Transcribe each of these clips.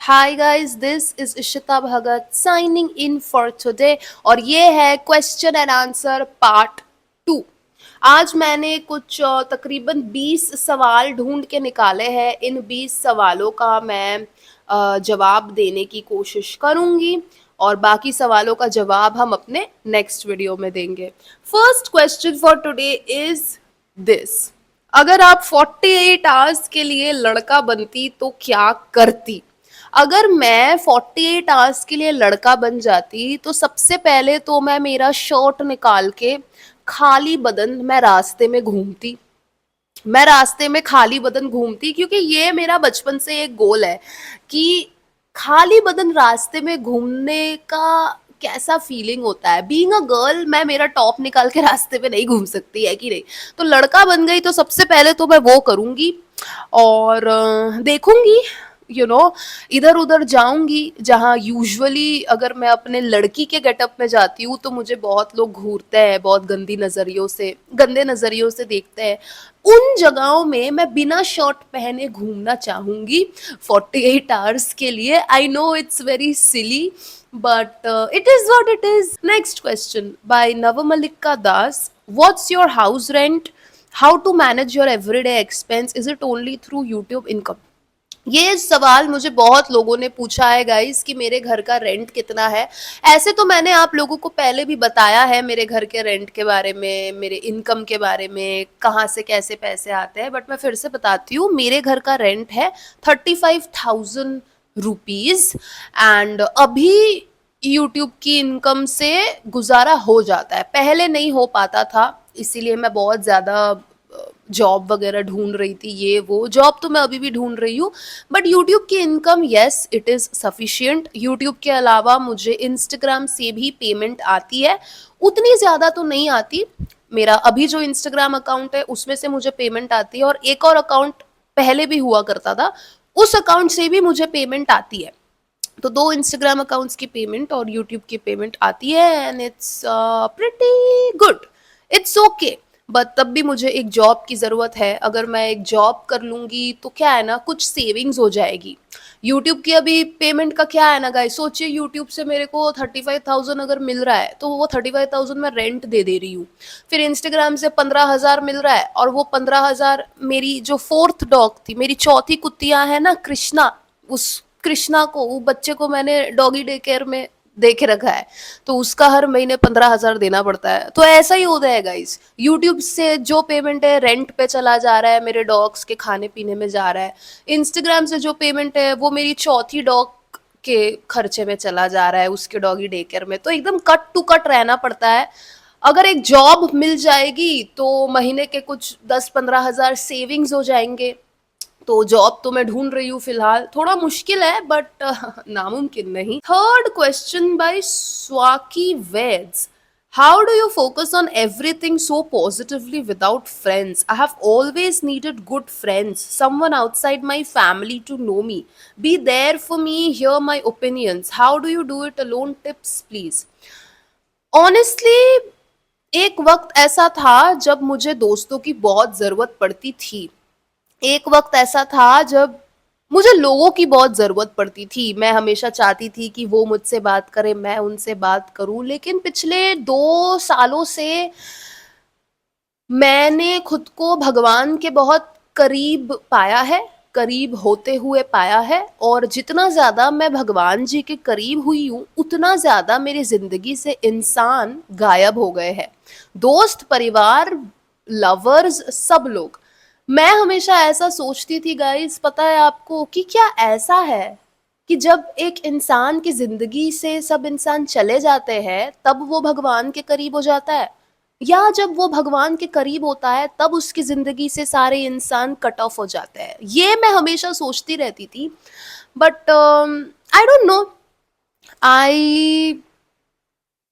Hi guys, this is Ishita Bhagat signing in for today और ये है क्वेश्चन एंड आंसर पार्ट 2। आज मैंने कुछ तकरीबन 20 सवाल ढूंढ के निकाले हैं। इन 20 सवालों का मैं जवाब देने की कोशिश करूंगी और बाकी सवालों का जवाब हम अपने नेक्स्ट वीडियो में देंगे। First question for today is this. अगर आप 48 आवर्स के लिए लड़का बनती तो क्या करती? अगर मैं 48 आवर्स के लिए लड़का बन जाती तो सबसे पहले तो मैं मेरा शर्ट निकाल के खाली बदन मैं रास्ते में घूमती। मैं रास्ते में खाली बदन घूमती क्योंकि ये मेरा बचपन से एक गोल है कि खाली बदन रास्ते में घूमने का कैसा फीलिंग होता है। बीइंग अ गर्ल मैं मेरा टॉप निकाल के रास्ते में नहीं घूम सकती है कि नहीं। तो लड़का बन गई तो सबसे पहले तो मैं वो करूंगी और देखूंगी इधर उधर जाऊंगी जहाँ यूजुअली अगर मैं अपने लड़की के गेटअप में जाती हूँ तो मुझे बहुत लोग घूरते हैं, बहुत गंदे नजरियों से देखते हैं। उन जगहों में मैं बिना शर्ट पहने घूमना चाहूंगी 48 आवर्स के लिए। I know it's very silly but it is what it is. Next question by Navmallika Das. What's your house rent? How to manage your everyday expense? Is it only through YouTube income? ये सवाल मुझे बहुत लोगों ने पूछा है गाइस कि मेरे घर का रेंट कितना है। ऐसे तो मैंने आप लोगों को पहले भी बताया है मेरे घर के रेंट के बारे में, मेरे इनकम के बारे में, कहाँ से कैसे पैसे आते हैं, बट मैं फिर से बताती हूँ। मेरे घर का रेंट है 35,000 रुपीज एंड अभी यूट्यूब की इनकम से गुजारा हो जाता है। पहले नहीं हो पाता था, इसीलिए मैं बहुत ज़्यादा जॉब वगैरह ढूंढ रही थी। ये वो जॉब तो मैं अभी भी ढूंढ रही हूँ बट यूट्यूब की income yes it is sufficient. YouTube के अलावा मुझे इंस्टाग्राम से भी पेमेंट आती है, उतनी ज़्यादा तो नहीं आती। मेरा अभी जो इंस्टाग्राम अकाउंट है उसमें से मुझे पेमेंट आती है और एक और अकाउंट पहले भी हुआ करता था, उस अकाउंट से भी मुझे पेमेंट आती है। तो दो इंस्टाग्राम अकाउंट्स की पेमेंट और यूट्यूब की पेमेंट आती है and it's pretty good, it's okay. But तब भी मुझे एक जॉब की ज़रूरत है। अगर मैं एक जॉब कर लूँगी तो क्या है ना, कुछ सेविंग्स हो जाएगी। यूट्यूब की अभी पेमेंट का क्या है ना गाइस, सोचिए यूट्यूब से मेरे को 35,000 अगर मिल रहा है तो वो 35,000 मैं रेंट दे रही हूँ। फिर इंस्टाग्राम से 15,000 मिल रहा है और वो 15,000 मेरी जो फोर्थ डॉग थी, मेरी चौथी कुत्तियाँ है ना कृष्णा, उस कृष्णा को, वो बच्चे को मैंने डॉगी डे केयर में दे के रखा है तो उसका हर महीने 15,000 देना पड़ता है। तो ऐसा ही होता है गाइस, यूट्यूब से जो पेमेंट है रेंट पे चला जा रहा है, मेरे डॉग्स के खाने पीने में जा रहा है। इंस्टाग्राम से जो पेमेंट है वो मेरी चौथी डॉग के खर्चे में चला जा रहा है, उसके डॉगी डे केयर में। तो एकदम कट टू कट रहना पड़ता है। अगर एक जॉब मिल जाएगी तो महीने के कुछ 10-15 हजार सेविंग्स हो जाएंगे। तो जॉब तो मैं ढूंढ रही हूँ फिलहाल, थोड़ा मुश्किल है बट नामुमकिन नहीं। Third question by Swaki weds. How do you focus on everything so positively without friends? I have always needed good friends, someone outside my family to know me, be there for me, hear my opinions. How do you do it alone? Tips please. Honestly एक वक्त ऐसा था जब मुझे दोस्तों की बहुत जरूरत पड़ती थी। एक वक्त ऐसा था जब मुझे लोगों की बहुत ज़रूरत पड़ती थी। मैं हमेशा चाहती थी कि वो मुझसे बात करें, मैं उनसे बात करूं। लेकिन पिछले 2 सालों से मैंने खुद को भगवान के बहुत करीब पाया है, करीब होते हुए पाया है। और जितना ज़्यादा मैं भगवान जी के करीब हुई हूँ उतना ज़्यादा मेरी ज़िंदगी से इंसान गायब हो गए हैं। दोस्त, परिवार, लवर्स, सब लोग। मैं हमेशा ऐसा सोचती थी गाइस, पता है आपको कि क्या ऐसा है कि जब एक इंसान की जिंदगी से सब इंसान चले जाते हैं तब वो भगवान के करीब हो जाता है, या जब वो भगवान के करीब होता है तब उसकी जिंदगी से सारे इंसान कट ऑफ हो जाते हैं? ये मैं हमेशा सोचती रहती थी but I don't know, I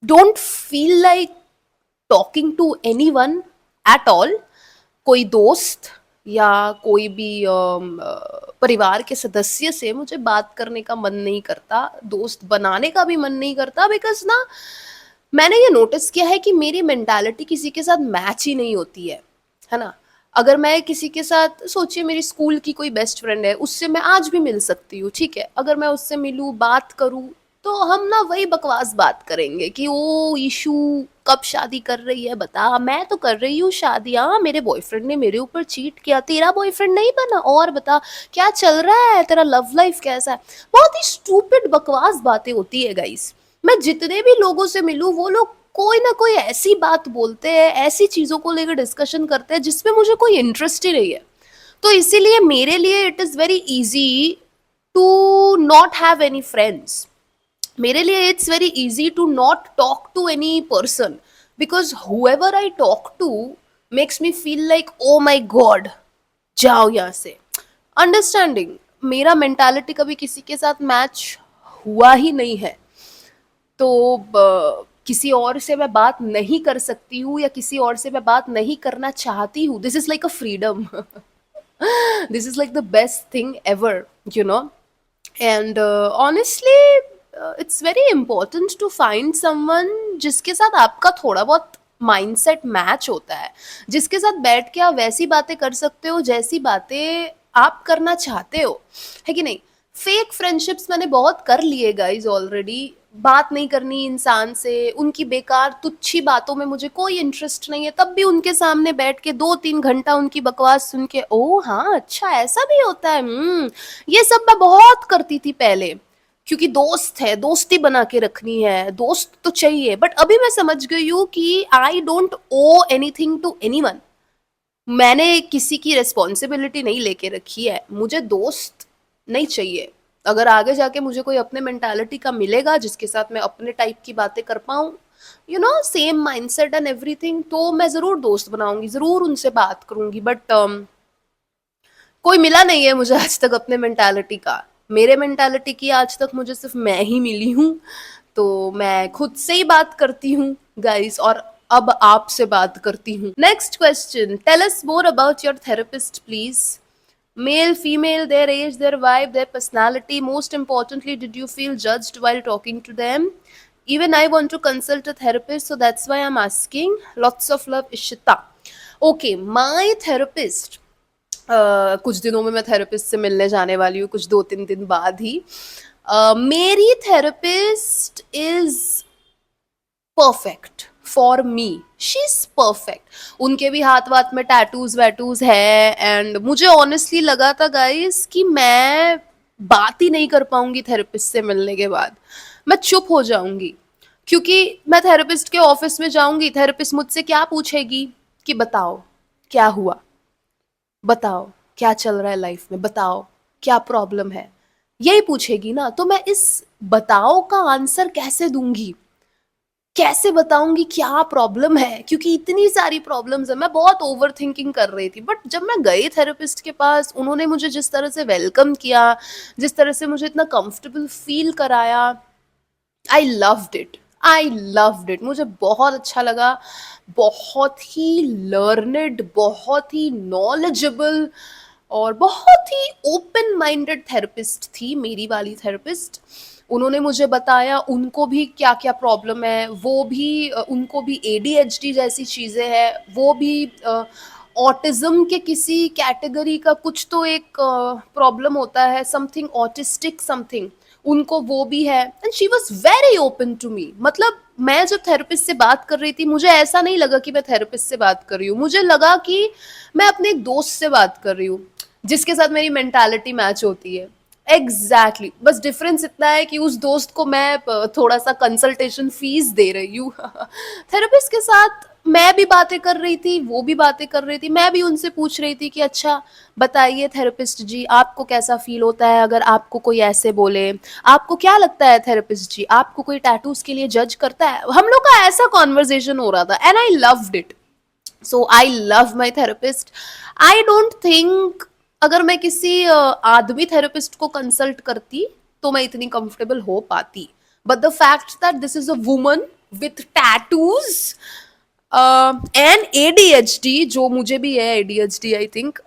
don't feel like talking to anyone at all. कोई दोस्त या कोई भी परिवार के सदस्य से मुझे बात करने का मन नहीं करता, दोस्त बनाने का भी मन नहीं करता। बिकॉज ना मैंने ये नोटिस किया है कि मेरी मेंटालिटी किसी के साथ मैच ही नहीं होती है ना। अगर मैं किसी के साथ, सोचिए मेरी स्कूल की कोई बेस्ट फ्रेंड है, उससे मैं आज भी मिल सकती हूँ, ठीक है, अगर मैं उससे मिलूँ, बात करूँ, तो हम ना वही बकवास बात करेंगे कि ओ ईशू कब शादी कर रही है, बता, मैं तो कर रही हूँ शादी, हाँ मेरे बॉयफ्रेंड ने मेरे ऊपर चीट किया, तेरा बॉयफ्रेंड नहीं बना, और बता क्या चल रहा है, तेरा लव लाइफ कैसा है। बहुत ही स्टूपिड बकवास बातें होती है गाइस। मैं जितने भी लोगों से मिलूं, वो लोग कोई ना कोई ऐसी बात बोलते हैं, ऐसी चीजों को लेकर डिस्कशन करते हैं जिसमें मुझे कोई इंटरेस्ट ही नहीं है। तो इसीलिए मेरे लिए it is very easy to not have any friends. मेरे लिए it's very easy to not talk to any person, because whoever I talk to makes me feel like oh my god, जाओ यहाँ से। अंडरस्टैंडिंग, मेरा mentality कभी किसी के साथ मैच हुआ ही नहीं है, तो किसी और से मैं बात नहीं कर सकती हूँ या किसी और से मैं बात नहीं करना चाहती हूँ। This is like a freedom. This is like the best thing ever, you know. And honestly it's very important to find someone जिसके साथ आपका थोड़ा बहुत माइंडसेट मैच होता है, जिसके साथ बैठ के आप वैसी बातें कर सकते हो जैसी बातें आप करना चाहते हो, है कि नहीं। फेक फ्रेंडशिप्स मैंने बहुत कर लिए गाइज ऑलरेडी। बात नहीं करनी इंसान से, उनकी बेकार तुच्छी बातों में मुझे कोई इंटरेस्ट नहीं है, तब भी उनके सामने बैठ के 2-3 घंटा उनकी बकवास सुन के, ओ हाँ अच्छा ऐसा भी होता है, ये सब मैं बहुत करती थी पहले, क्योंकि दोस्त है, दोस्ती बना के रखनी है, दोस्त तो चाहिए। बट अभी मैं समझ गई हूँ कि I don't owe anything to anyone. मैंने किसी की रिस्पॉन्सिबिलिटी नहीं लेके रखी है, मुझे दोस्त नहीं चाहिए। अगर आगे जाके मुझे कोई अपने मेंटालिटी का मिलेगा जिसके साथ मैं अपने टाइप की बातें कर पाऊँ, you know, same mindset and everything, तो मैं ज़रूर दोस्त बनाऊंगी, ज़रूर उनसे बात करूंगी। बट कोई मिला नहीं है मुझे आज तक अपने मेंटालिटी का। मेरे मेंटालिटी की आज तक मुझे सिर्फ मैं ही मिली हूँ, तो मैं खुद से ही बात करती हूँ गाइस, और अब आपसे बात करती हूँ। Next question, tell us more about your therapist please. Male, female, their age, their vibe, their personality. Most importantly, did you feel judged while talking to them? Even I want to consult a therapist, so that's why I'm asking. Lots of love, Ishita. Okay, my therapist. कुछ दिनों में मैं therapist से मिलने जाने वाली हूँ, कुछ 2-3 दिन बाद ही। मेरी therapist is perfect for me, she is perfect. उनके भी हाथ वाथ में टैटूज वैटूज है, एंड मुझे ऑनेस्टली लगा था गाइस कि मैं बात ही नहीं कर पाऊंगी थेरेपिस्ट से मिलने के बाद, मैं चुप हो जाऊंगी। क्योंकि मैं थेरेपिस्ट के ऑफिस में जाऊंगी, थेरेपिस्ट मुझसे क्या पूछेगी कि बताओ क्या हुआ, बताओ क्या चल रहा है लाइफ में, बताओ क्या प्रॉब्लम है, यही पूछेगी ना। तो मैं इस बताओ का आंसर कैसे दूंगी, कैसे बताऊंगी क्या प्रॉब्लम है, क्योंकि इतनी सारी प्रॉब्लम्स है। मैं बहुत ओवर थिंकिंग कर रही थी। बट जब मैं गई थेरेपिस्ट के पास, उन्होंने मुझे जिस तरह से वेलकम किया, जिस तरह से मुझे इतना कंफर्टेबल फील कराया, I loved it, I loved it. मुझे बहुत अच्छा लगा, बहुत ही लर्नड, बहुत ही नॉलेजेबल और बहुत ही ओपन माइंडेड थेरेपिस्ट थी मेरी वाली थेरेपिस्ट। उन्होंने मुझे बताया उनको भी क्या क्या प्रॉब्लम है, वो भी उनको भी ADHD जैसी चीज़ें हैं, वो भी ऑटिज्म के किसी कैटेगरी का कुछ तो एक प्रॉब्लम होता है, समथिंग ऑटिस्टिक समथिंग, उनको वो भी है। And she was very open to me. मतलब मैं जब थेरेपिस्ट से बात कर रही थी, मुझे ऐसा नहीं लगा कि मैं थेरेपिस्ट से बात कर रही हूँ, मुझे लगा कि मैं अपने एक दोस्त से बात कर रही हूँ जिसके साथ मेरी मेंटालिटी मैच होती है। एग्जैक्टली बस डिफरेंस इतना है कि उस दोस्त को मैं थोड़ा सा कंसल्टेशन फीस दे रही हूँ। थेरेपिस्ट के साथ मैं भी बातें कर रही थी, वो भी बातें कर रही थी, मैं भी उनसे पूछ रही थी कि अच्छा बताइए थेरेपिस्ट जी, आपको कैसा फील होता है अगर आपको कोई ऐसे बोले, आपको क्या लगता है थेरेपिस्ट जी, आपको कोई टैटूज के लिए जज करता है। हम लोग का ऐसा कॉन्वर्जेशन हो रहा था, and I loved it. So I love my therapist. I don't think अगर मैं किसी आदमी थेरेपिस्ट को कंसल्ट करती तो मैं इतनी कंफर्टेबल हो पाती। But the fact that this is a woman with tattoos and ADHD, जो मुझे भी है ADHD I think,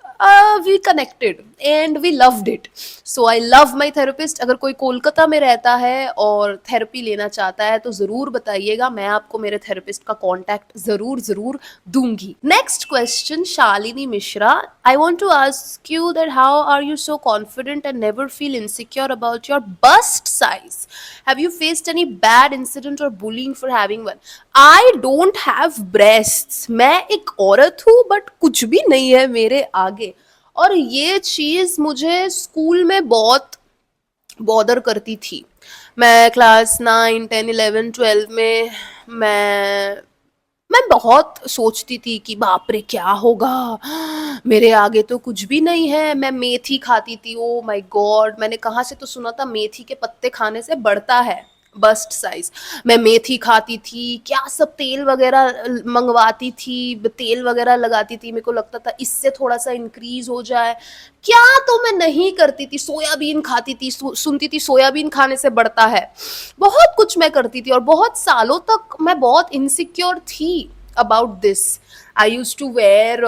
we connected and we loved it. So I love my therapist. अगर कोई कोलकाता में रहता है और थेरेपी लेना चाहता है तो ज़रूर बताइएगा, मैं आपको मेरे थेरेपिस्ट का कॉन्टैक्ट ज़रूर ज़रूर दूंगी. Next question, Shalini Mishra. I want to ask you that how are you so confident and never feel insecure about your bust size? Have you faced any bad incident और bullying for having one? I don't have breasts. मैं एक औरत हूँ but कुछ भी नहीं है मेरे आगे. और ये चीज मुझे स्कूल में बहुत बॉदर करती थी. मैं क्लास 9, 10, 11, 12 में मैं बहुत सोचती थी कि बाप रे क्या होगा, मेरे आगे तो कुछ भी नहीं है. मैं मेथी खाती थी. ओ माय गॉड, मैंने कहाँ से तो सुना था मेथी के पत्ते खाने से बढ़ता है बस्ट साइज. मैं मेथी खाती थी, क्या सब तेल वगैरह मंगवाती थी, तेल वगैरह लगाती थी. मेरे को लगता था इससे थोड़ा सा इंक्रीज हो जाए. क्या तो मैं नहीं करती थी. सोयाबीन खाती थी, सुनती थी सोयाबीन खाने से बढ़ता है. बहुत कुछ मैं करती थी और बहुत सालों तक मैं बहुत इनसिक्योर थी about this. I use to wear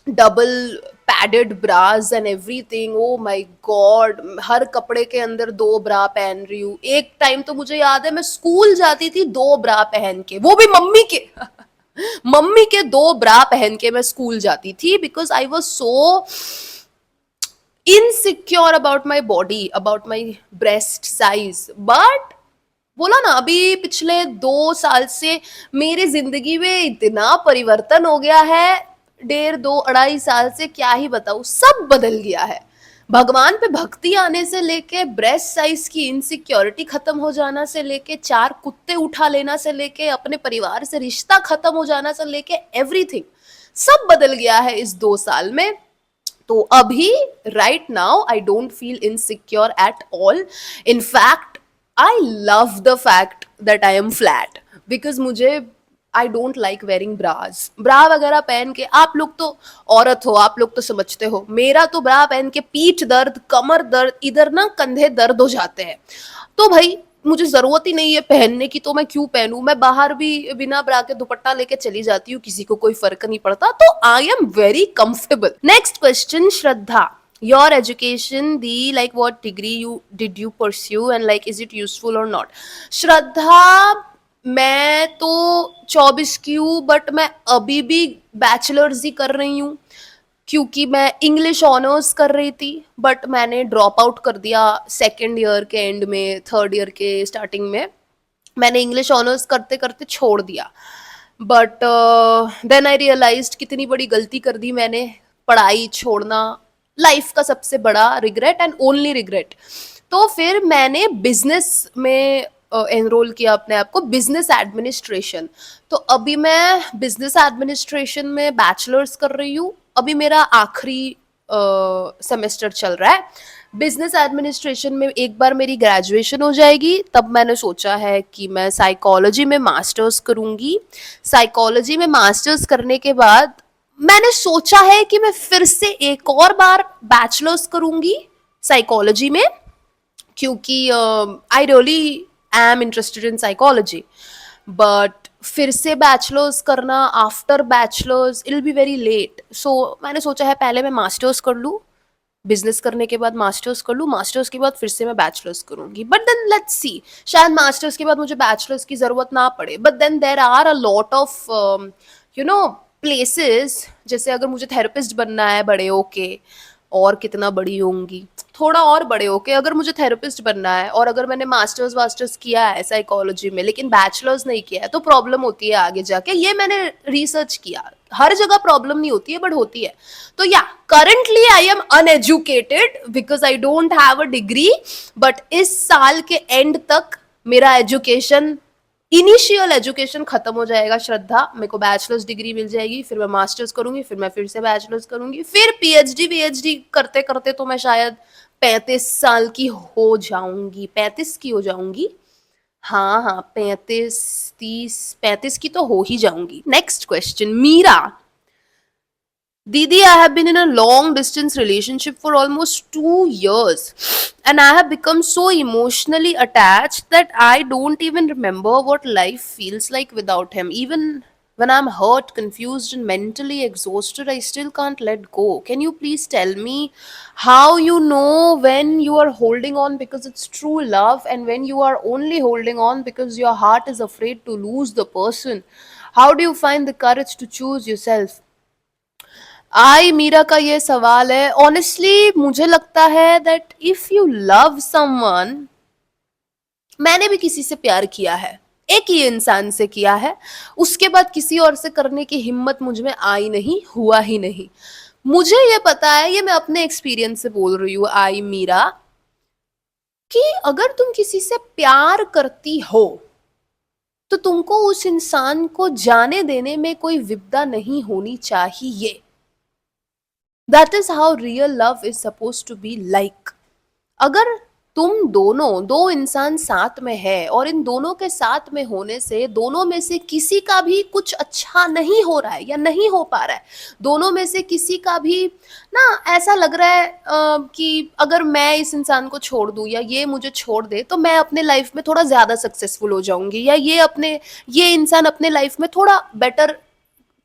double padded bras and everything. Oh my god, हर कपड़े के अंदर 2 ब्रा पहन रही हूँ. एक टाइम तो मुझे याद है मैं स्कूल जाती थी 2 ब्रा पहन के, वो भी मम्मी के मम्मी के 2 ब्रा पहन के मैं स्कूल जाती थी because I was so insecure about my body, about my breast size. But बोला ना, अभी पिछले 2 साल से मेरी जिंदगी में इतना परिवर्तन हो गया है. 1.5, 2, 2.5 साल से क्या ही बताऊं, सब बदल गया है. भगवान पे भक्ति आने से लेके, ब्रेस्ट साइज की इनसिक्योरिटी खत्म हो जाना से लेके, 4 कुत्ते उठा लेना से लेके, अपने परिवार से रिश्ता खत्म हो जाना से लेके, एवरीथिंग सब बदल गया है इस 2 साल में. तो अभी right now I don't feel insecure at all. In fact I love the fact that I am flat because मुझे I don't like wearing bras. ब्रा वगैरह पहन के, आप लोग तो औरत हो, आप लोग तो समझते हो. मेरा तो ब्रा पहन के पीठ दर्द, कमर दर्द, इधर ना कंधे दर्द हो जाते हैं. तो भाई मुझे जरूरत ही नहीं है पहनने की, तो मैं क्यों पहनूं. मैं बाहर भी बिना ब्रा के दुपट्टा लेके चली जाती हूँ, किसी को कोई फर्क नहीं पड़ता. तो I am very comfortable. Next question, Shraddha. Your education, like what degree did you pursue and like is it useful or not? श्रद्धा, मैं तो 24 की हूँ बट मैं अभी भी बैचलर्स ही कर रही हूँ क्योंकि मैं इंग्लिश ऑनर्स कर रही थी बट मैंने ड्रॉप आउट कर दिया 2nd ईयर के एंड में, 3rd ईयर के स्टार्टिंग में. मैंने इंग्लिश ऑनर्स करते करते छोड़ दिया. बट देन आई रियलाइज्ड कितनी बड़ी गलती कर दी मैंने, पढ़ाई छोड़ना लाइफ का सबसे बड़ा रिग्रेट एंड ओनली रिग्रेट. तो फिर मैंने बिजनेस में एनरोल किया अपने आप को, बिजनेस एडमिनिस्ट्रेशन. तो अभी मैं बिजनेस एडमिनिस्ट्रेशन में बैचलर्स कर रही हूँ. अभी मेरा आखिरी सेमेस्टर चल रहा है. बिजनेस एडमिनिस्ट्रेशन में एक बार मेरी ग्रेजुएशन हो जाएगी, तब मैंने सोचा है कि मैं साइकोलॉजी में मास्टर्स करूँगी. साइकोलॉजी में मास्टर्स करने के बाद मैंने सोचा है कि मैं फिर से एक और बार बैचलर्स करूंगी साइकोलॉजी में क्योंकि I really am interested in psychology. But फिर से बैचलर्स करना after bachelors it will be very late. So मैंने सोचा है पहले मैं मास्टर्स कर लूँ, बिजनेस करने के बाद मास्टर्स कर लूँ, मास्टर्स के बाद फिर से मैं बैचलर्स करूंगी. बट देन लेट्स सी, शायद मास्टर्स के बाद मुझे बैचलर्स की जरूरत ना पड़े. But then there are a lot of you know places, जैसे अगर मुझे थेरेपिस्ट बनना है बड़े होके, और कितना बड़ी होंगी, थोड़ा और बड़े होके अगर मुझे थेरेपिस्ट बनना है और अगर मैंने मास्टर्स वास्टर्स किया है साइकोलॉजी में लेकिन बैचलर्स नहीं किया है तो प्रॉब्लम होती है आगे जाके. ये मैंने रिसर्च किया, हर जगह प्रॉब्लम नहीं होती है बट होती है. तो या currently I am uneducated because I don't have a degree. But इस साल के एंड तक मेरा एजुकेशन, इनिशियल एजुकेशन खत्म हो जाएगा श्रद्धा. मेरे को बैचलर्स डिग्री मिल जाएगी, फिर मैं मास्टर्स करूंगी, फिर मैं फिर से बैचलर्स करूंगी, फिर पीएचडी करते करते तो मैं शायद 35 साल की हो जाऊंगी, 35 की हो जाऊंगी. हाँ हाँ, 35 की तो हो ही जाऊंगी. Next question, Meera. Didi, I have been in a long distance relationship for almost 2 years and I have become so emotionally attached that I don't even remember what life feels like without him. Even When I'm hurt, confused, and mentally exhausted, I still can't let go. Can you please tell me how you know when you are holding on because it's true love and when you are only holding on because your heart is afraid to lose the person? How do you find the courage to choose yourself? आई मीरा का ये सवाल है. Honestly मुझे लगता है that if you love someone, मैंने भी किसी से प्यार किया है, एक ही इंसान से किया है, उसके बाद किसी और से करने की हिम्मत मुझ में आई नहीं, हुआ ही नहीं. मुझे ये पता है, ये मैं अपने एक्सपीरियंस से बोल रही हूँ आई मीरा, कि अगर तुम किसी से प्यार करती हो तो तुमको उस इंसान को जाने देने में कोई विपदा नहीं होनी चाहिए. That is how real love is suppose to be like. अगर तुम दोनों, दो इंसान साथ में है और इन दोनों के साथ में होने से दोनों में से किसी का भी कुछ अच्छा नहीं हो रहा है या नहीं हो पा रहा है, दोनों में से किसी का भी ना ऐसा लग रहा है कि अगर मैं इस इंसान को छोड़ दूं या ये मुझे छोड़ दे तो मैं अपने लाइफ में थोड़ा ज्यादा सक्सेसफुल हो जाऊंगी, या ये इंसान अपने लाइफ में थोड़ा बेटर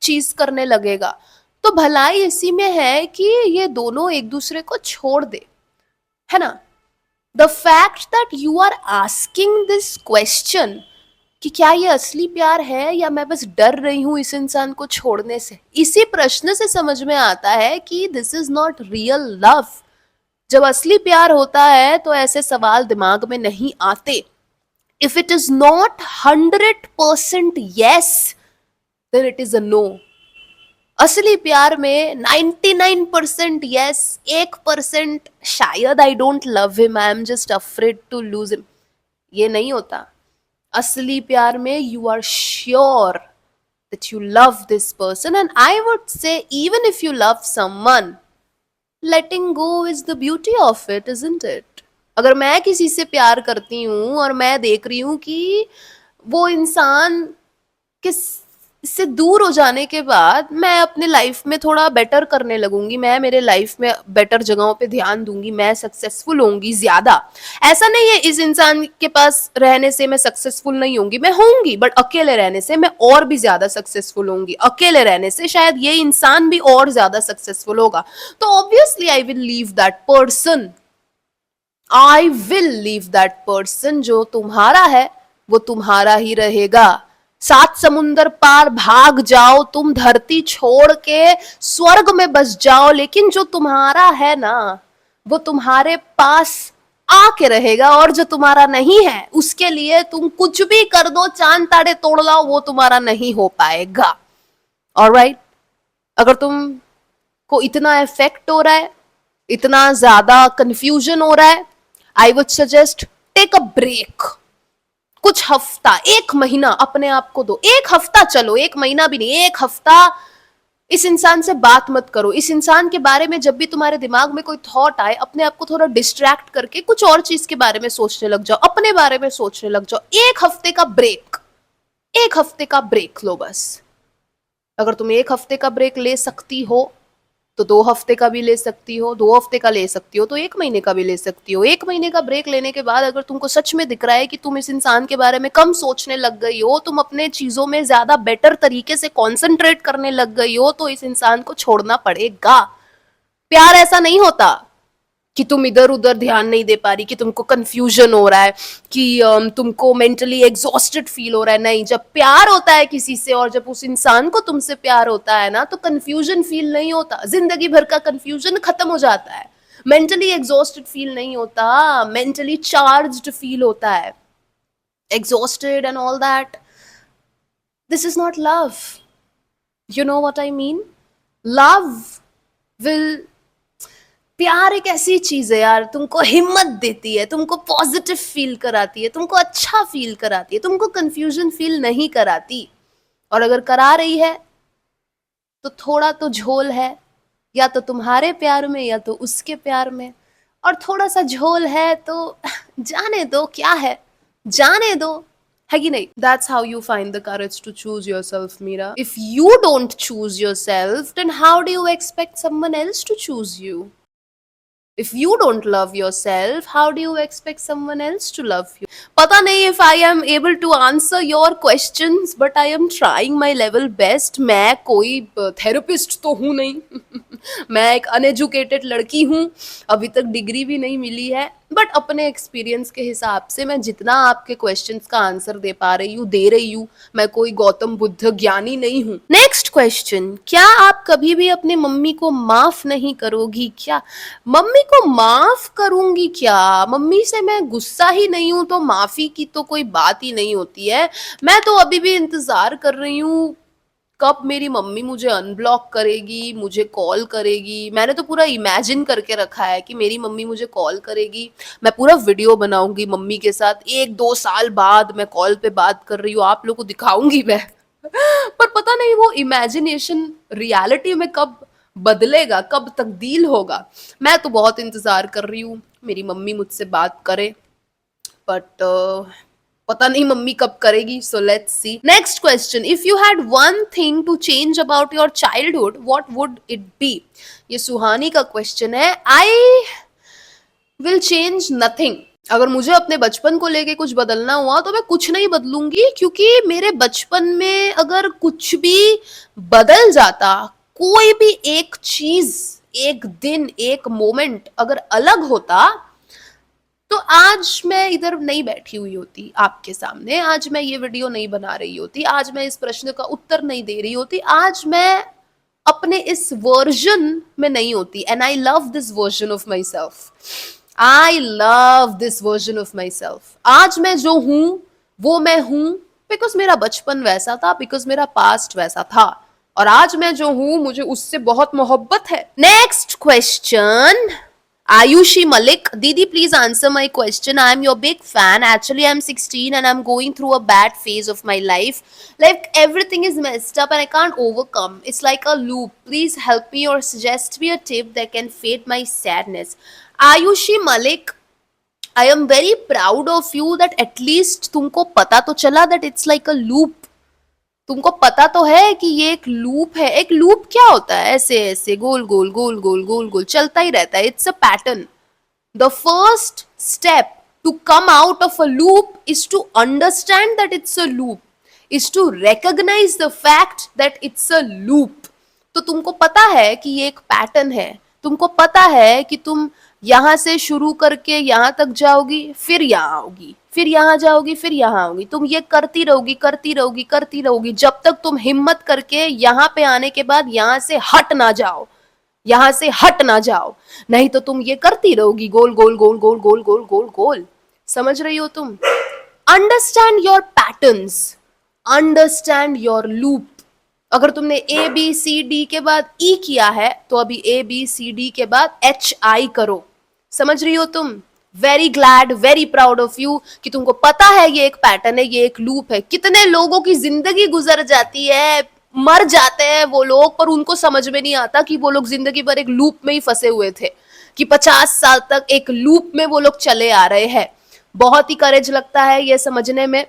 चीज करने लगेगा, तो भलाई इसी में है कि ये दोनों एक दूसरे को छोड़ दे, है ना. The fact that you are asking this question कि क्या ये असली प्यार है या मैं बस डर रही हूं इस इंसान को छोड़ने से, इसी प्रश्न से समझ में आता है कि this is not real love. जब असली प्यार होता है तो ऐसे सवाल दिमाग में नहीं आते. If it is not 100% yes, then it is a no. असली प्यार में 99% yes, 1% शायद I don't love him, I am just afraid to lose him, ये नहीं होता. असली प्यार में you are sure that you love this person, and I would say even if you love someone, letting go is the beauty of it, isn't it? अगर मैं किसी से प्यार करती हूँ और मैं देख रही हूँ कि वो इंसान किस से दूर हो जाने के बाद मैं अपने लाइफ में थोड़ा बेटर करने लगूंगी, मैं मेरे लाइफ में बेटर जगहों पे ध्यान दूंगी, मैं सक्सेसफुल होंगी ज्यादा. ऐसा नहीं है इस इंसान के पास रहने से मैं सक्सेसफुल नहीं होंगी, मैं होंगी, बट अकेले रहने से मैं और भी ज्यादा सक्सेसफुल होंगी. अकेले रहने से शायद ये इंसान भी और ज्यादा सक्सेसफुल होगा. तो obviously I will leave that person, I will leave that person. जो तुम्हारा है वो तुम्हारा ही रहेगा. 7 समुंदर पार भाग जाओ तुम, धरती छोड़ के स्वर्ग में बस जाओ, लेकिन जो तुम्हारा है ना वो तुम्हारे पास आके रहेगा, और जो तुम्हारा नहीं है उसके लिए तुम कुछ भी कर दो, चांद तारे तोड़ लाओ, वो तुम्हारा नहीं हो पाएगा. ऑलराइट, अगर तुम को इतना इफेक्ट हो रहा है, इतना ज्यादा कंफ्यूजन हो रहा है, I would suggest take a break. कुछ हफ्ता, 1 महीना अपने आप को दो. 1 हफ्ता, चलो 1 महीना भी नहीं, 1 हफ्ता इस इंसान से बात मत करो. इस इंसान के बारे में जब भी तुम्हारे दिमाग में कोई थॉट आए, अपने आप को थोड़ा डिस्ट्रैक्ट करके कुछ और चीज के बारे में सोचने लग जाओ, अपने बारे में सोचने लग जाओ. 1 हफ्ते का ब्रेक, 1 हफ्ते का ब्रेक लो बस. अगर तुम 1 हफ्ते का ब्रेक ले सकती हो तो 2 हफ्ते का भी ले सकती हो, 2 हफ्ते का ले सकती हो तो 1 महीने का भी ले सकती हो. 1 महीने का ब्रेक लेने के बाद अगर तुमको सच में दिख रहा है कि तुम इस इंसान के बारे में कम सोचने लग गई हो, तुम अपने चीजों में ज्यादा बेटर तरीके से कॉन्सेंट्रेट करने लग गई हो, तो इस इंसान को छोड़ना पड़ेगा. प्यार ऐसा नहीं होता कि तुम इधर उधर ध्यान नहीं दे पा रही, कि तुमको कंफ्यूजन हो रहा है, कि तुमको मेंटली एग्जॉस्टेड फील हो रहा है. नहीं, जब प्यार होता है किसी से और जब उस इंसान को तुमसे प्यार होता है ना, तो कंफ्यूजन फील नहीं होता. जिंदगी भर का कंफ्यूजन खत्म हो जाता है. मेंटली एग्जॉस्टेड फील नहीं होता, मेंटली चार्ज्ड फील होता है. Exhausted and all that, this is not love. You know what I mean. Love will, प्यार एक ऐसी चीज है यार, तुमको हिम्मत देती है, तुमको पॉजिटिव फील कराती है, तुमको अच्छा फील कराती है, तुमको कंफ्यूजन फील नहीं कराती. और अगर करा रही है तो थोड़ा तो झोल है, या तो तुम्हारे प्यार में या तो उसके प्यार में. और थोड़ा सा झोल है तो जाने दो, क्या है, जाने दो, है कि नहीं. That's how you find the courage to choose yourself, Meera. If you don't choose yourself, then how do you expect someone else to choose you? If you don't love yourself, how do you expect someone else to love you? पता नहीं if I am able to answer your questions, but I am trying my level best. मैं कोई therapist तो हूँ नहीं मैं एक uneducated लड़की हूँ, अभी तक डिग्री भी नहीं मिली है, बट अपने एक्सपीरियंस के हिसाब से मैं जितना आपके क्वेश्चंस का आंसर दे पा रही हूँ दे रही हूँ। मैं कोई गौतम बुद्ध ज्ञानी नहीं हूँ। नेक्स्ट क्वेश्चन, क्या आप कभी भी अपने मम्मी को माफ नहीं करोगी क्या? मम्मी को माफ करूंगी क्या? मम्मी से मैं गुस्सा ही नहीं हूं तो माफी की तो कोई बात ही नहीं होती है। मैं तो अभी भी इंतजार कर रही हूँ कब मेरी मम्मी मुझे अनब्लॉक करेगी, मुझे कॉल करेगी। मैंने तो पूरा इमेजिन करके रखा है कि मेरी मम्मी मुझे कॉल करेगी, मैं पूरा वीडियो बनाऊंगी मम्मी के साथ, 1-2 साल बाद मैं कॉल पे बात कर रही हूँ, आप लोगों को दिखाऊंगी मैं पर पता नहीं वो इमेजिनेशन रियलिटी में कब बदलेगा, कब तब्दील होगा। मैं तो बहुत इंतजार कर रही हूँ मेरी मम्मी मुझसे बात करे, बट पता नहीं मम्मी कब करेगी। So let's see. Next question, if you had one thing to change about your childhood what would it be? ये सुहानी का क्वेश्चन है। I will change nothing. अगर मुझे अपने बचपन को लेके कुछ बदलना हुआ तो मैं कुछ नहीं बदलूंगी, क्योंकि मेरे बचपन में अगर कुछ भी बदल जाता, कोई भी एक चीज, एक दिन, एक मोमेंट अगर अलग होता, तो आज मैं इधर नहीं बैठी हुई होती आपके सामने, आज मैं ये वीडियो नहीं बना रही होती, आज मैं इस प्रश्न का उत्तर नहीं दे रही होती, आज मैं अपने इस वर्जन में नहीं होती। And I love this version of my self, I love this version of my self. आज मैं जो हूं वो मैं हूं बिकॉज मेरा बचपन वैसा था, बिकॉज मेरा पास्ट वैसा था, और आज मैं जो हूं मुझे उससे बहुत मोहब्बत है। Next question, Ayushi Malik, Didi, please answer my question. I'm your big fan. Actually, I'm 16 and I'm going through a bad phase of my life. Like everything is messed up and I can't overcome. It's like a loop. Please help me or suggest me a tip that can fade my sadness. Ayushi Malik, I am very proud of you that at least तुमको पता तो चला that it's like a loop. तुमको पता तो है कि ये एक लूप है। एक लूप क्या होता है? ऐसे ऐसे गोल गोल गोल गोल गोल गोल चलता ही रहता है। It's a pattern. The first step to come out of a loop is to understand that it's a loop, is to recognise the fact that it's a loop. तो तुमको पता है कि ये एक पैटर्न है, तुमको पता है कि तुम यहां से शुरू करके यहां तक जाओगी, फिर यहां आओगी, फिर यहां जाओगी, फिर यहां आओगी। तुम ये करती रहोगी करती रहोगी करती रहोगी जब तक तुम हिम्मत करके यहां पे आने के बाद यहां से हट ना जाओ, यहां से हट ना जाओ। नहीं तो तुम ये करती रहोगी गोल गोल गोल गोल गोल गोल गोल गोल। समझ रही हो तुम? Understand your patterns, understand your loop. अगर तुमने ए बी सी डी के बाद ई किया है तो अभी ए बी सी डी के बाद एच आई करो। समझ रही हो तुम? Very glad, very proud of you कि तुमको पता है ये एक पैटर्न है, ये एक लूप है। कितने लोगों की जिंदगी गुजर जाती है, मर जाते हैं वो लोग, पर उनको समझ में नहीं आता कि वो लोग जिंदगी भर एक लूप में ही फंसे हुए थे, कि 50 साल तक एक लूप में वो लोग चले आ रहे हैं। बहुत ही करेज लगता है ये समझने में।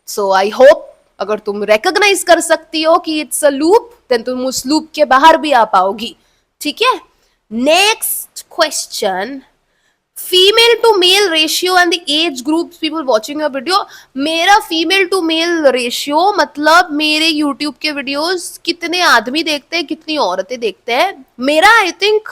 सो आई होप अगर तुम रिकॉग्नाइज कर सकती हो कि इट्स अ लूप, देन तुम उस लूप के बाहर भी आ पाओगी। ठीक है? Next question, female to male ratio and the age groups people watching your video. मेरा फीमेल टू मेल रेशियो मतलब मेरे यूट्यूब के वीडियोस कितने आदमी देखते हैं, कितनी औरतें देखते हैं। मेरा आई थिंक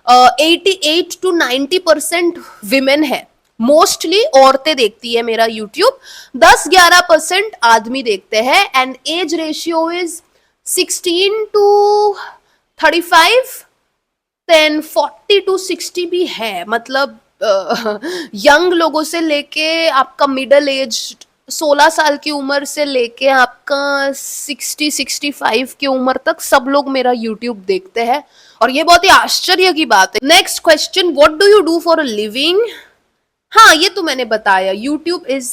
88 to 90% विमेन है। मोस्टली औरतें देखती है मेरा यूट्यूब, 10-11% आदमी देखते हैं। And age ratio is 16 to 35, then 40 to 60 भी है। मतलब यंग लोगों से लेके आपका मिडल एज 16 साल की उम्र से लेके आपका 60-65 की उम्र तक सब लोग मेरा यूट्यूब देखते हैं, और ये बहुत ही आश्चर्य की बात है। Next question, what do you do for a living? हाँ, ये तो मैंने बताया, YouTube is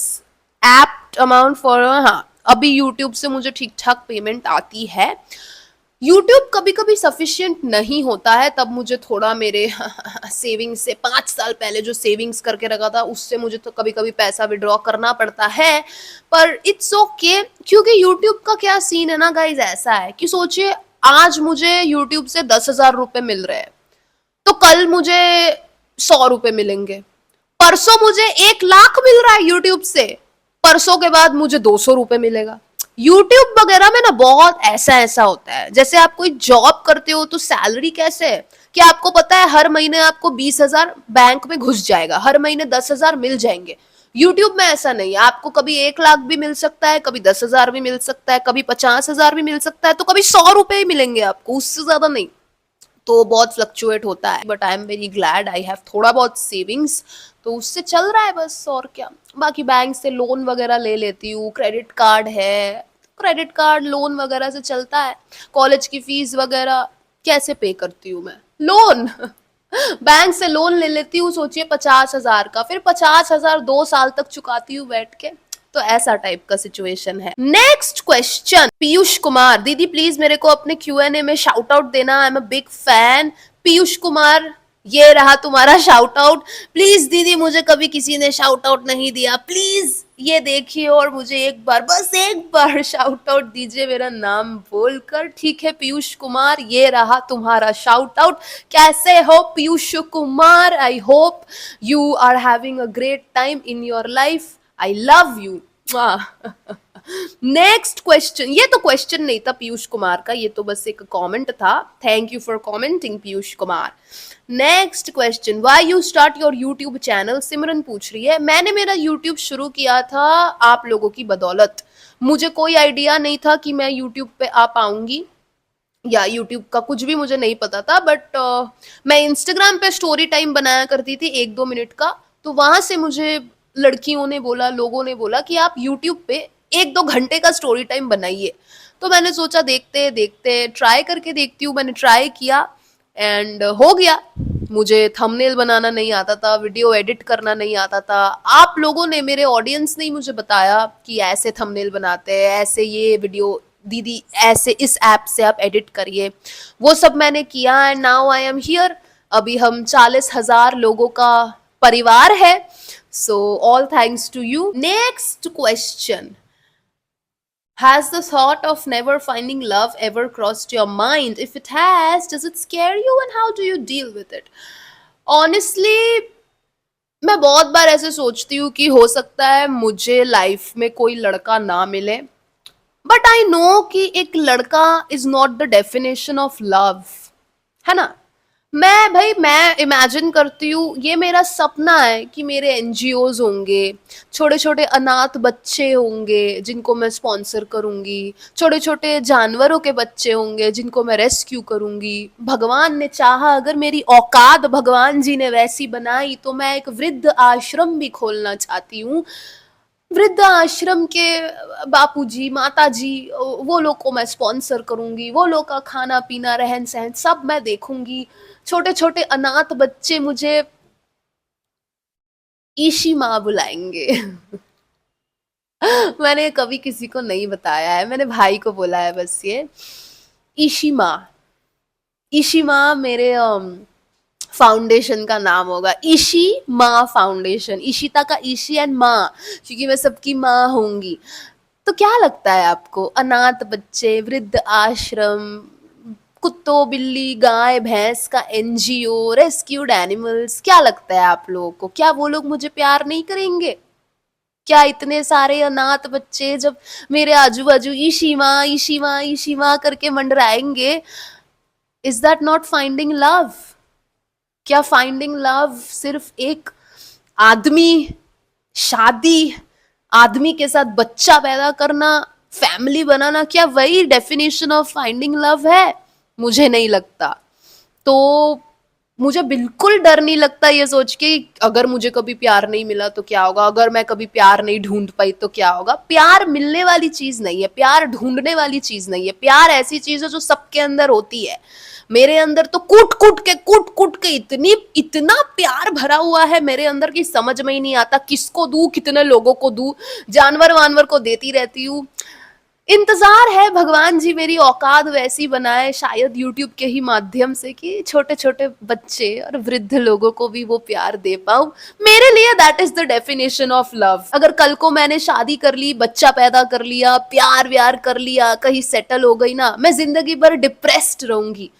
apt amount for, हाँ अभी यूट्यूब से मुझे ठीक ठाक पेमेंट आती है। यूट्यूब कभी कभी सफिशिएंट नहीं होता है, तब मुझे थोड़ा मेरे सेविंग्स से 5 साल पहले जो सेविंग्स करके रखा था उससे मुझे तो कभी कभी पैसा विड्रॉ करना पड़ता है, पर इट्स ओके। क्योंकि यूट्यूब का क्या सीन है ना गाइज, ऐसा है कि सोचिए आज मुझे यूट्यूब से 10,000 रुपए मिल रहे हैं, तो कल मुझे 100 रुपए मिलेंगे, परसों मुझे 1 लाख मिल रहा है यूट्यूब से, परसों के बाद मुझे 200 रुपए मिलेगा। यूट्यूब वगैरह में ना बहुत ऐसा ऐसा होता है, जैसे आप कोई जॉब करते हो तो सैलरी कैसे है, क्या आपको पता है हर महीने आपको 20,000 बैंक में घुस जाएगा, हर महीने 10,000 मिल जाएंगे। यूट्यूब में ऐसा नहीं है, आपको कभी 1 लाख भी मिल सकता है, कभी 10,000 भी मिल सकता है, कभी 50,000 भी मिल सकता है, तो कभी 100 रुपए ही मिलेंगे आपको, उससे ज्यादा नहीं। तो बहुत फ्लक्चुएट होता है, but I am very glad I have थोड़ा बहुत सेविंग्स, तो उससे चल रहा है बस, और क्या। बाकी बैंक से लोन वगैरह ले लेती हूँ, क्रेडिट कार्ड है, क्रेडिट कार्ड लोन वगैरह से चलता है। कॉलेज की फीस वगैरह कैसे पे करती हूँ मैं, लोन बैंक से लोन ले लेती हूँ, सोचिए 50,000 का, फिर 50,000 2 साल तक चुकाती हूँ बैठ के। तो ऐसा टाइप का सिचुएशन है। नेक्स्ट क्वेश्चन, पीयूष कुमार, दीदी प्लीज मेरे को अपने Q&A में शाउट आउट देना, I am a big fan. Piyush Kumar, ये रहा तुम्हारा शाउट आउट। प्लीज दीदी, मुझे कभी किसी ने शाउट आउट नहीं दिया, प्लीज ये देखिए और मुझे एक बार, बस एक बार शाउट आउट दीजिए मेरा नाम बोलकर। ठीक है पीयूष कुमार, ये रहा तुम्हारा शाउट आउट। कैसे हो Piyush Kumar? I hope you are having a great time in your life. I love you. Next question, ये तो क्वेश्चन नहीं था पीयूष कुमार का, ये तो बस एक कमेंट था। Thank you for commenting Piyush Kumar. Next question, why you start your YouTube channel? Simran पूछ रही है। मैंने मेरा यूट्यूब शुरू किया था आप लोगों की बदौलत। मुझे कोई आइडिया नहीं था कि मैं यूट्यूब पे आ पाऊंगी, या यूट्यूब का कुछ भी मुझे नहीं पता था, बट मैं इंस्टाग्राम पे स्टोरी टाइम बनाया करती थी 1-2 मिनट का, तो वहां से मुझे लड़कियों ने बोला, लोगों ने बोला कि आप यूट्यूब पे 1-2 घंटे का स्टोरी टाइम बनाइए। तो मैंने सोचा देखते देखते ट्राई करके देखती हूँ। मैंने ट्राई किया एंड हो गया। मुझे थंबनेल बनाना नहीं आता था, वीडियो एडिट करना नहीं आता था। आप लोगों ने, मेरे ऑडियंस ने मुझे बताया कि ऐसे थंबनेल बनाते हैं, ऐसे ये वीडियो दीदी ऐसे इस ऐप से आप एडिट करिए। वो सब मैंने किया and now I am here. अभी हम 40,000 लोगों का परिवार है। So all thanks to you. Next question, has the thought of never finding love ever crossed your mind? If it has, does it scare you and how do you deal with it? Honestly, मैं बहुत बार ऐसे सोचती हूँ कि हो सकता है मुझे लाइफ में कोई लड़का ना मिले, बट आई नो कि एक लड़का is not the definition of love, है ना। मैं इमेजिन करती हूँ, ये मेरा सपना है कि मेरे एनजीओज होंगे, छोटे छोटे अनाथ बच्चे होंगे जिनको मैं स्पॉन्सर करूंगी, छोटे छोटे जानवरों के बच्चे होंगे जिनको मैं रेस्क्यू करूंगी। भगवान ने चाहा, अगर मेरी औकात भगवान जी ने वैसी बनाई, तो मैं एक वृद्ध आश्रम भी खोलना चाहती हूँ। वृद्ध आश्रम के बापूजी, माताजी, वो लोग को मैं स्पॉन्सर करूंगी, वो लोग का खाना पीना रहन सहन सब मैं देखूंगी। छोटे छोटे अनाथ बच्चे मुझे ईशी माँ बुलाएंगे। मैंने कभी किसी को नहीं बताया है, मैंने भाई को बोला है बस ये ईशी माँ। ईशी माँ मेरे फाउंडेशन का नाम होगा, ईशी माँ फाउंडेशन। ईशिता का ईशी एंड माँ, क्योंकि मैं सबकी माँ होंगी। तो क्या लगता है आपको, अनाथ बच्चे, वृद्ध आश्रम, कुत्तों बिल्ली गाय भैंस का एनजीओ, रेस्क्यूड एनिमल्स, क्या लगता है आप लोगों को, क्या वो लोग मुझे प्यार नहीं करेंगे? क्या इतने सारे अनाथ बच्चे जब मेरे आजू बाजू ईशी माँ ईशी माँ ईशी माँ करके मंडराएंगे, is that not finding love? क्या फाइंडिंग लव सिर्फ एक आदमी, शादी, आदमी के साथ बच्चा पैदा करना, फैमिली बनाना, क्या वही डेफिनेशन ऑफ फाइंडिंग लव है? मुझे नहीं लगता। तो मुझे बिल्कुल डर नहीं लगता ये सोच के अगर मुझे कभी प्यार नहीं मिला तो क्या होगा, अगर मैं कभी प्यार नहीं ढूंढ पाई तो क्या होगा। प्यार मिलने वाली चीज नहीं है, प्यार ढूंढने वाली चीज नहीं है। प्यार ऐसी चीज है जो सबके अंदर होती है। मेरे अंदर तो कूट कूट के इतना प्यार भरा हुआ है मेरे अंदर कि समझ में ही नहीं आता किसको दूं, कितने लोगों को दूं। जानवर वानवर को देती रहती हूँ। इंतजार है भगवान जी मेरी औकात वैसी बनाए, शायद यूट्यूब के ही माध्यम से, कि छोटे छोटे बच्चे और वृद्ध लोगों को भी वो प्यार दे पाऊं। मेरे लिए that is the definition of love. अगर कल को मैंने शादी कर ली, बच्चा पैदा कर लिया, प्यार व्यार कर लिया, कहीं सेटल हो गई ना, मैं जिंदगी भर डिप्रेस्ड रहूंगी,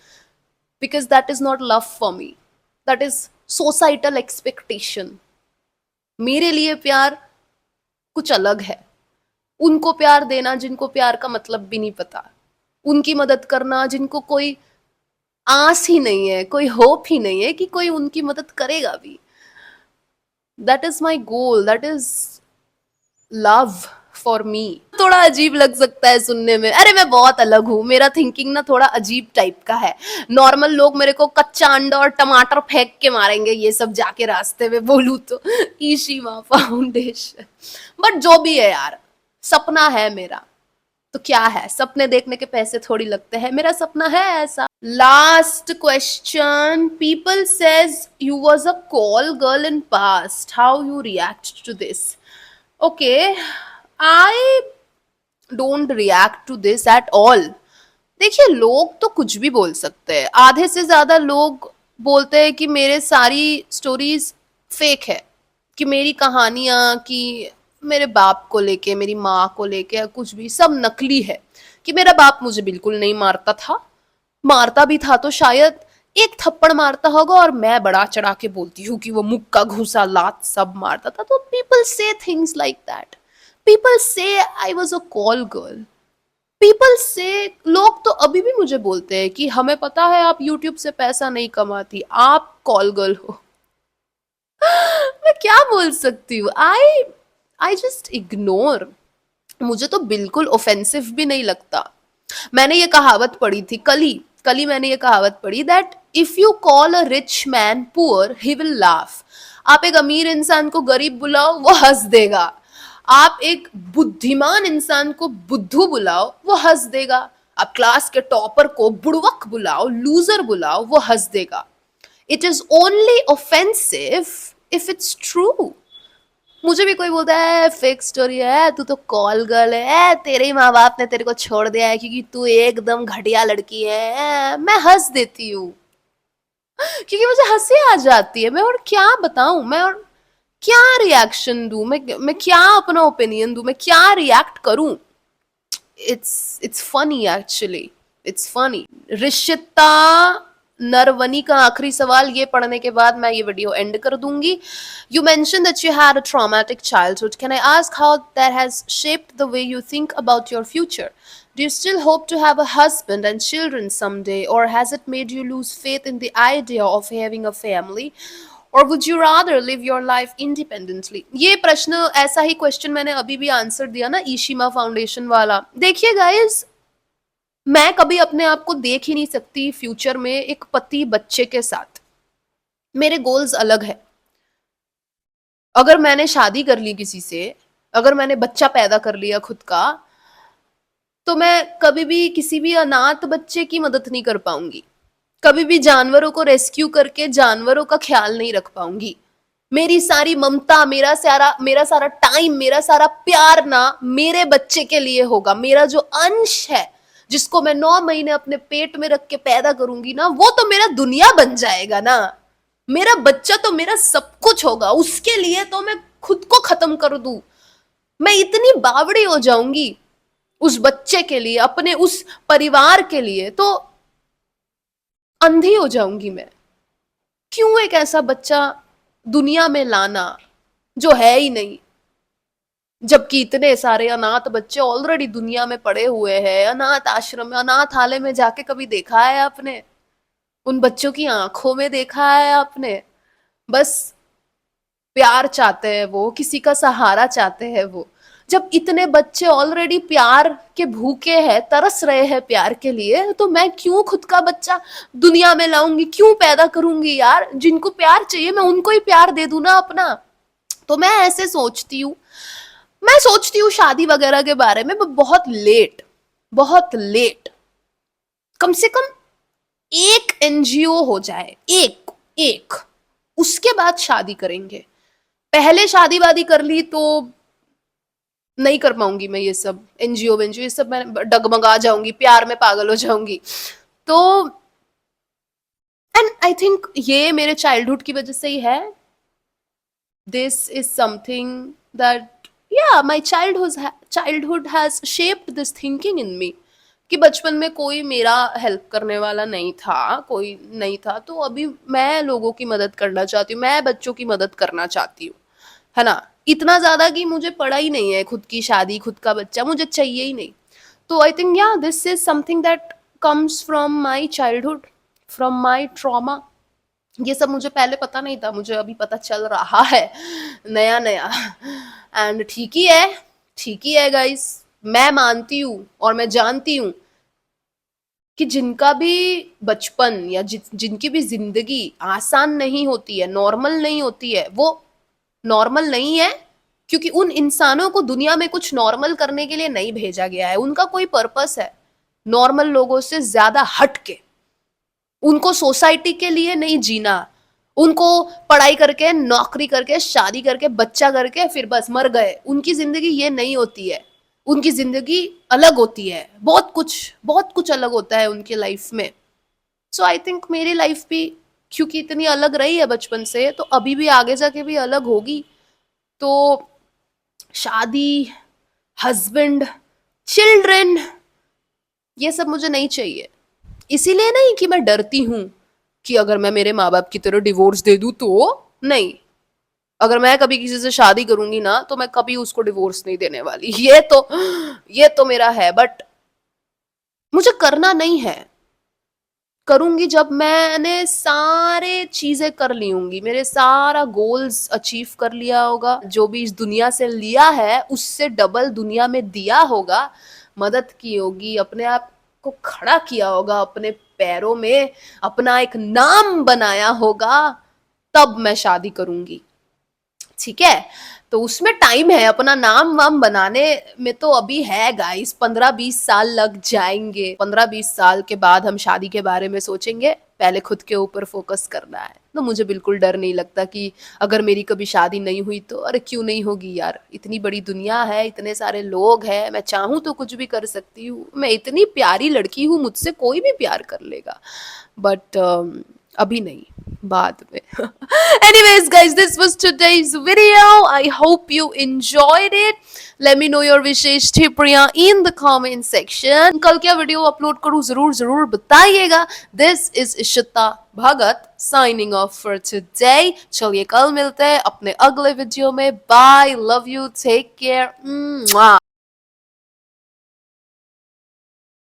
because that is not love for me, that is societal expectation. मेरे लिए प्यार कुछ अलग है। उनको प्यार देना जिनको प्यार का मतलब भी नहीं पता, उनकी मदद करना जिनको कोई आस ही नहीं है, कोई होप ही नहीं है कि कोई उनकी मदद करेगा भी। That is my goal, that is love for me. थोड़ा अजीब लग सकता है सुनने में, अरे मैं बहुत अलग हूँ, मेरा थिंकिंग ना थोड़ा अजीब टाइप का है। नॉर्मल लोग मेरे को कच्चा अंडा और टमाटर फेंक के मारेंगे ये सब जाके रास्ते में बोलूँ तो। ईशिमा फाउंडेशन, बट जो भी है यार, सपना है मेरा। तो क्या है, सपने देखने के पैसे थोड़ी लगते हैं, मेरा सपना है ऐसा। Last question, people says you was a call girl in past, how you react to this? Okay, I don't react to this at all. देखिए, लोग तो कुछ भी बोल सकते हैं, आधे से ज्यादा लोग बोलते हैं कि मेरे सारी स्टोरीज फेक है, कि मेरी कहानियां, कि मेरे बाप को लेके, मेरी माँ को लेके, या कुछ भी सब नकली है, कि मेरा बाप मुझे बिल्कुल नहीं मारता था, मारता भी था तो शायद एक थप्पड़ मारता होगा, और मैं बड़ा चढ़ा के बोलती हूँ कि वो मुक्का घूसा लात सब मारता था। तो पीपल से थिंग्स लाइक दैट, पीपल से I was a call girl, people से, लोग तो अभी भी मुझे बोलते हैं कि हमें पता है आप यूट्यूब से पैसा नहीं कमाती, आप कॉल गर्ल हो। मैं क्या बोल सकती हूँ, आई आई जस्ट इग्नोर। मुझे तो बिल्कुल ऑफेंसिव भी नहीं लगता। मैंने ये कहावत पढ़ी थी कल ही मैंने ये कहावत पढ़ी, that if you call a rich man poor he will laugh. आप एक अमीर इंसान को गरीब बुलाओ, वो हंस देगा। आप एक बुद्धिमान इंसान को बुद्धू बुलाओ, वो हंस देगा। आप क्लास के टॉपर को बुड़वक बुलाओ, लूजर बुलाओ, वो हंस देगा। It is only offensive if it's true. मुझे भी कोई बोलता है फेक स्टोरी है, तू तो कॉल गर्ल है, तेरे ही माँ बाप ने तेरे को छोड़ दिया है क्योंकि तू एकदम घटिया लड़की है, मैं हंस देती हूँ, क्योंकि मुझे हंसी आ जाती है। मैं और क्या बताऊं, मैं और क्या रिएक्शन दूं, मैं क्या अपना ओपिनियन दूं, मैं क्या रिएक्ट करूं। It's funny actually, it's funny. Rishita Narwani का आखिरी सवाल, ये पढ़ने के बाद मैं ये वीडियो एंड कर दूंगी। You mention that you had a traumatic childhood, can I ask how that has shaped the way you think about your future? Do you still hope to have a husband and children someday, or has it made you lose faith in the idea of having a family? Or would you rather live your life independently? ये प्रश्न, ऐसा ही question मैंने अभी भी answer दिया ना, Ishima foundation वाला। देखिए गाइस, मैं कभी अपने आप को देख ही नहीं सकती फ्यूचर में एक पति बच्चे के साथ। मेरे गोल्स अलग है। अगर मैंने शादी कर ली किसी से, अगर मैंने बच्चा पैदा कर लिया खुद का, तो मैं कभी भी किसी भी अनाथ बच्चे की मदद नहीं कर पाऊंगी, कभी भी जानवरों को रेस्क्यू करके जानवरों का ख्याल नहीं रख पाऊंगी। मेरी सारी ममता, मेरा सारा टाइम, मेरा सारा प्यार ना मेरे बच्चे के लिए होगा। मेरा जो अंश है, जिसको मैं 9 महीने अपने पेट में रख के पैदा करूंगी ना, वो तो मेरा दुनिया बन जाएगा ना। मेरा बच्चा तो मेरा सब कुछ होगा, उसके लिए तो मैं खुद को खत्म कर दूं। मैं इतनी बावड़ी हो जाऊंगी उस बच्चे के लिए, अपने उस परिवार के लिए, तो अंधी हो जाऊंगी मैं। क्यों एक ऐसा बच्चा दुनिया में लाना जो है ही नहीं, जबकि इतने सारे अनाथ बच्चे ऑलरेडी दुनिया में पड़े हुए हैं। अनाथ आश्रम में, अनाथालय में जाके कभी देखा है आपने? उन बच्चों की आंखों में देखा है आपने? बस प्यार चाहते हैं वो, किसी का सहारा चाहते हैं वो। जब इतने बच्चे ऑलरेडी प्यार के भूखे हैं, तरस रहे हैं प्यार के लिए, तो मैं क्यों खुद का बच्चा दुनिया में लाऊंगी, क्यों पैदा करूंगी यार? जिनको प्यार चाहिए मैं उनको ही प्यार दे दूं ना अपना। तो मैं ऐसे सोचती हूँ। मैं सोचती हूँ शादी वगैरह के बारे में, बहुत लेट, बहुत लेट। कम से कम एक एनजीओ हो जाए, एक एक, उसके बाद शादी करेंगे। पहले शादी वादी कर ली तो नहीं कर पाऊंगी मैं ये सब, एनजीओ वेनजीओ ये सब, मैं डगमगा जाऊंगी, प्यार में पागल हो जाऊंगी। तो एंड आई थिंक ये मेरे चाइल्डहुड की वजह से ही है। दिस इज समथिंग दैट, या my childhood has shaped this thinking in me, कि बचपन में कोई मेरा हेल्प करने वाला नहीं था, कोई नहीं था, तो अभी मैं लोगों की मदद करना चाहती हूँ, मैं बच्चों की मदद करना चाहती हूँ। है ना, इतना ज्यादा कि मुझे पड़ा ही नहीं है खुद की शादी, खुद का बच्चा मुझे चाहिए ही नहीं। तो आई थिंक या this is something that comes from my childhood, from my trauma. ये सब मुझे पहले पता नहीं था, मुझे अभी पता चल रहा है नया नया। एंड ठीक ही है, ठीक ही है गाइस। मैं मानती हूँ और मैं जानती हूँ कि जिनका भी बचपन या जिनकी भी जिंदगी आसान नहीं होती है, नॉर्मल नहीं होती है, वो नॉर्मल नहीं है क्योंकि उन इंसानों को दुनिया में कुछ नॉर्मल करने के लिए नहीं भेजा गया है। उनका कोई पर्पस है नॉर्मल लोगों से ज्यादा हट के। उनको सोसाइटी के लिए नहीं जीना, उनको पढ़ाई करके, नौकरी करके, शादी करके, बच्चा करके फिर बस मर गए, उनकी जिंदगी ये नहीं होती है। उनकी जिंदगी अलग होती है, बहुत कुछ अलग होता है उनके लाइफ में। सो आई थिंक मेरी लाइफ भी क्योंकि इतनी अलग रही है बचपन से, तो अभी भी आगे जाके भी अलग होगी। तो शादी, हस्बैंड, चिल्ड्रन, ये सब मुझे नहीं चाहिए। इसीलिए नहीं कि मैं डरती हूं कि अगर मैं मेरे माँ बाप की तरह डिवोर्स दे दूं तो, नहीं। अगर मैं कभी किसी से शादी करूंगी ना तो मैं कभी उसको डिवोर्स नहीं देने वाली, ये तो मेरा है। बट मुझे करना नहीं है। करूंगी जब मैंने सारे चीजें कर ली होंगी, मेरे सारा गोल्स अचीव कर लिया होगा, जो भी इस दुनिया से लिया है उससे डबल दुनिया में दिया होगा, मदद की होगी, अपने आप को खड़ा किया होगा अपने पैरों में, अपना एक नाम बनाया होगा, तब मैं शादी करूंगी। ठीक है, तो उसमें टाइम है, अपना नाम वाम बनाने में तो अभी है गाइस, 15-20 साल लग जाएंगे। 15-20 साल के बाद हम शादी के बारे में सोचेंगे, पहले खुद के ऊपर फोकस करना है। तो मुझे बिल्कुल डर नहीं लगता कि अगर मेरी कभी शादी नहीं हुई तो, अरे क्यों नहीं होगी यार, इतनी बड़ी दुनिया है, इतने सारे लोग हैं, मैं चाहूँ तो कुछ भी कर सकती हूँ, मैं इतनी प्यारी लड़की हूँ, मुझसे कोई भी प्यार कर लेगा। बट अभी नहीं, बाद में। Anyways, guys, this was today's video. I hope you enjoyed it. Let me know your विशेष टिप्पणियां in the comment section. कल क्या वीडियो अपलोड करूं जरूर जरूर बताइएगा। This is Ishita Bhagat signing off for today. चलिए कल मिलते हैं अपने अगले वीडियो में। Bye, love you, take care.